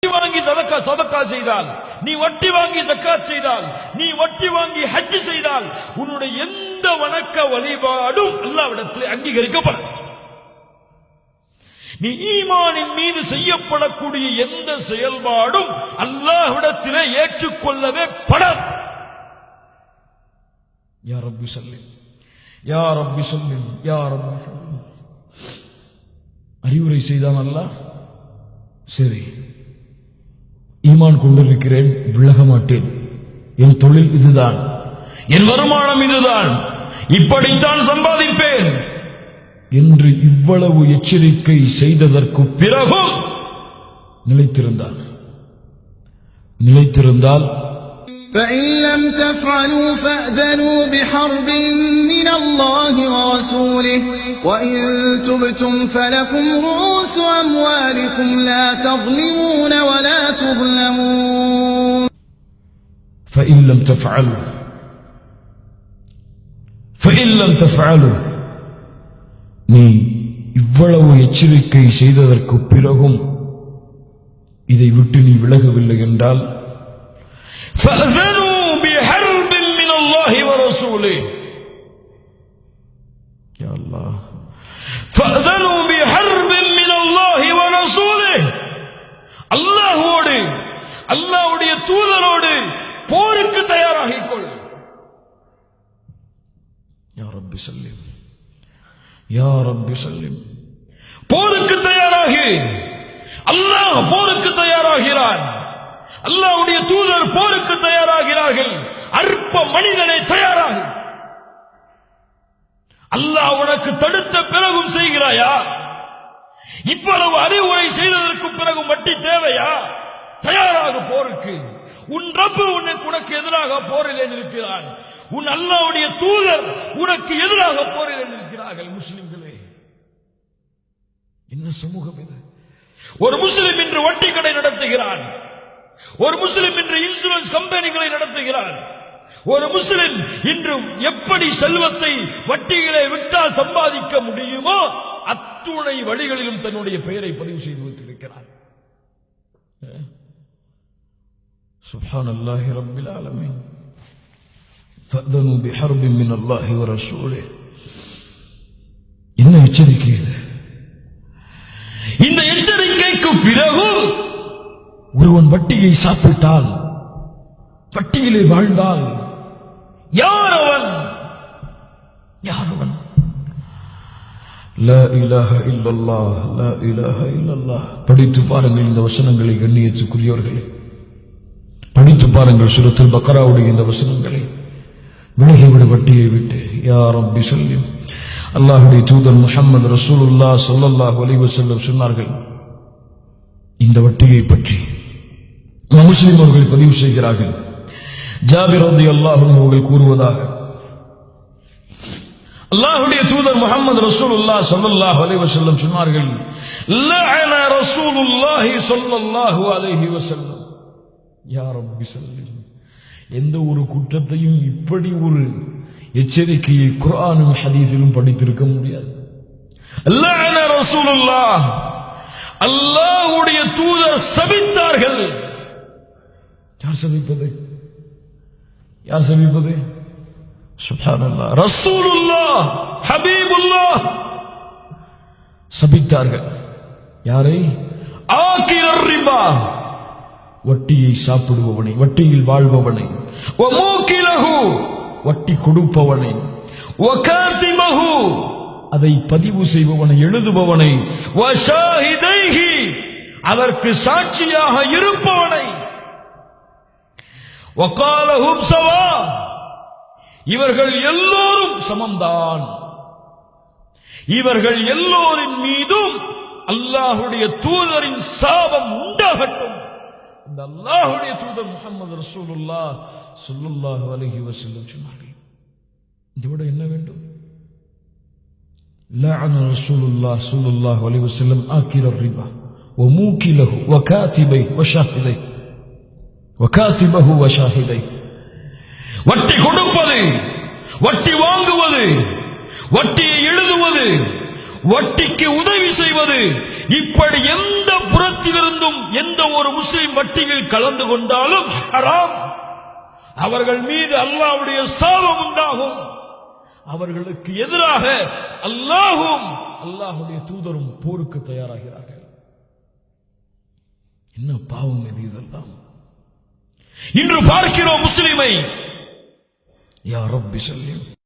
வாங்கி சதக்கா செய்தால், நீ வட்டி வாங்கி ஜக்காத் செய்தால், நீ வட்டி வாங்கி ஹஜ் செய்தால், உன்னுடைய எந்த வணக்க வழிபாடும் அல்லாஹ்விடத்தில் அங்கீகரிக்கப்படும். நீ ஈமானின் மீது செய்யப்படக்கூடிய எந்த செயல்பாடும் அல்லாஹ்விடத்திலே ஏற்றுக்கொள்ளவே படாது. யா ரப்பி ஸல்லி யா ரப்பி ஸல்லி யா ரப்பி ஸல்லி. அறிவுரை செய்தான் அல்லாஹ், சரி ஈமான் கொண்டிருக்கிறேன், விலக மாட்டேன், என் தொழில் இதுதான், என் வருமானம் இதுதான், இப்படித்தான் சம்பாதிப்பேன் என்று இவ்வளவு எச்சரிக்கை செய்ததற்கு பிறகும் நிலைத்திருந்தால் فإن لم تفعلوا فأذنوا بحرب من الله ورسوله وإن تبتم فلكم رؤوس أموالكم لا تظلمون ولا تظلمون. فإن لم تفعلوا நீ இவ்வளவு எச்சரிக்கை செய்ததற்கு பிறகும் இதை விட்டு நீ விலகவில்லை என்றால் فأذنوا بحرب من الله ورسوله. يا الله فأذنوا بحرب من الله ورسوله. அல்லாஹ்வோடு அல்லாஹ்வுடைய தூதரோடு போருக்கு தயாராகிக்கொள். யா ரப்பி ஸல்லிம் யா ரப்பி ஸல்லிம். போருக்கு தயாராகி, அல்லாஹ் போருக்கு தயாராகிறான், அல்லாஹ்வுடைய தூதர் போருக்கு தயாராகிறார்கள். அற்ப மனிதனை தயாராக. அல்லாஹ் உனக்கு தடுத்த பிறகும் செய்கிறாயா? இவ்வளவு அறிவுரை செய்ததற்கு பிறகு வட்டி தேவையா? தயாராக போருக்கு. உன் ரப்பு உனக்கு எதிராக போரிலே நிற்கிறான், உன் அல்லாஹ்வுடைய தூதர் உனக்கு எதிராக போரிலே நிற்கிறார்கள். முஸ்லிம்களே, என்ன சமூகம் இது? ஒரு முஸ்லிம் இன்று வட்டி கடை நடத்துகிறான், ஒரு முஸ்லிம் இன்று இன்சூரன்ஸ் கம்பெனிகளை நடத்துகிறார், ஒரு முஸ்லிம் இன்று எப்படி செல்வத்தை வட்டிகளை விட்டால் சம்பாதிக்க முடியுமோ அத்துணை வழிகளிலும் தன்னுடைய பெயரை பதிவு செய்து வைத்திருக்கிறார். சுப்ஹானல்லாஹி ரப்பில் ஆலமீன். ஃபஅதனு பிஹர்பின் மினல்லாஹி வ ரசூலிஹி. என்ன எச்சரிக்கை இது? இந்த எச்சரிக்கைக்கு பிறகு ஒருவன் வட்டியை சாப்பிட்டால், வட்டியிலே வாழ்ந்தால், யார் அவன்? லா இலாஹ இல்லல்லாஹ் லா இலாஹ இல்லல்லாஹ். படித்து பாருங்கள் இந்த வசனங்களை, கண்ணியத்துக்குரியவர்களே, படித்து பாருங்கள் சூரத்துல் பக்ராவுடைய இந்த வசனங்களை. விலகிவிட வட்டியை விட்டு. யா ரப்பி ஸல்லிம். அல்லாஹ்வுடைய தூதர் முஹம்மது ரசூலுல்லாஹ் ஸல்லல்லாஹு அலைஹி வஸல்லம் சொன்னார்கள் இந்த வட்டியை பற்றி. முஸ்லிம் அவர்கள் பதிவு செய்கிறார்கள், ஜாபிர் ரலியல்லாஹு அன்ஹு அவர்கள் கூறுவதாக, அல்லாஹ்வுடைய தூதர் முஹம்மது ரசூலுல்லாஹ் ஸல்லல்லாஹு அலைஹி வஸல்லம் சொன்னார்கள், லஅன ரசூலுல்லாஹி ஸல்லல்லாஹு அலைஹி வஸல்லம். யா ரப்பி ஸல்லிம். எந்த ஒரு குற்றத்தையும் இப்படி ஒரு எச்சரிக்கையை குர்ஆனும் ஹதீஸிலும் படித்திருக்க முடியாது. லஅன ரசூலுல்லாஹ், அல்லாஹ்வுடைய தூதர் சபித்தார்கள். யார் சபிப்பது? சுப்ஹானல்லாஹ். ரசூலுல்லாஹ் ஹபீபுல்லாஹ் சபித்தார்கள். யாரை? ஆகிலர் ரிபா, வட்டியை சாப்பிடுபவனை, வட்டியில் வாழ்பவனை, வ மூகிலஹு, வட்டி கொடுப்பவனை, வ காதிமஹு, அதை பதிவு செய்பவனை, எழுதுபவனை, வ ஷாஹிதைஹி, அதற்கு சாட்சியாக இருப்பவனை, வகாலஹும் சவா, இவர்கள் எல்லோரும் சமம்தான். இவர்கள் எல்லோரின் மீதும் அல்லாஹ்வுடைய தூதரின் சாபம் உண்டாகட்டும். இந்த அல்லாஹ்வுடைய தூதர் முஹம்மது ரசூலுல்லாஹ் ஸல்லல்லாஹு அலைஹி வஸல்லம் சொன்னார்கள். இதோட என்ன வேண்டும்? லஅன ரசூலுல்லாஹ் ஸல்லல்லாஹு அலைஹி வஸல்லம் ஆகிலர் ரிபா வ மூகிலஹு வ காதிபைஹி வ ஷாஹிதைஹி வகாதிபஹு வ ஷாஹிதை. வட்டி கொடுப்பது, வட்டி வாங்குவது, வட்டியை எழுதுவது, வட்டிக்கு உதவி செய்வது, இப்படி எந்த புறத்திலிருந்தும் எந்த ஒரு முஸ்லிம் வட்டியில் கலந்து கொண்டாலும் ஹராம். அவர்கள் மீது அல்லாஹ்வுடைய சாபம் உண்டாகும். அவர்களுக்கு எதிராக அல்லாஹ்வும் அல்லாஹ்வுடைய தூதரும் போருக்கு தயாராகிறார்கள். என்ன பாவம் இது இதெல்லாம்? இன்று பார்க்கிறோம் முஸ்லிமை யா ரப்பி ஸல்லி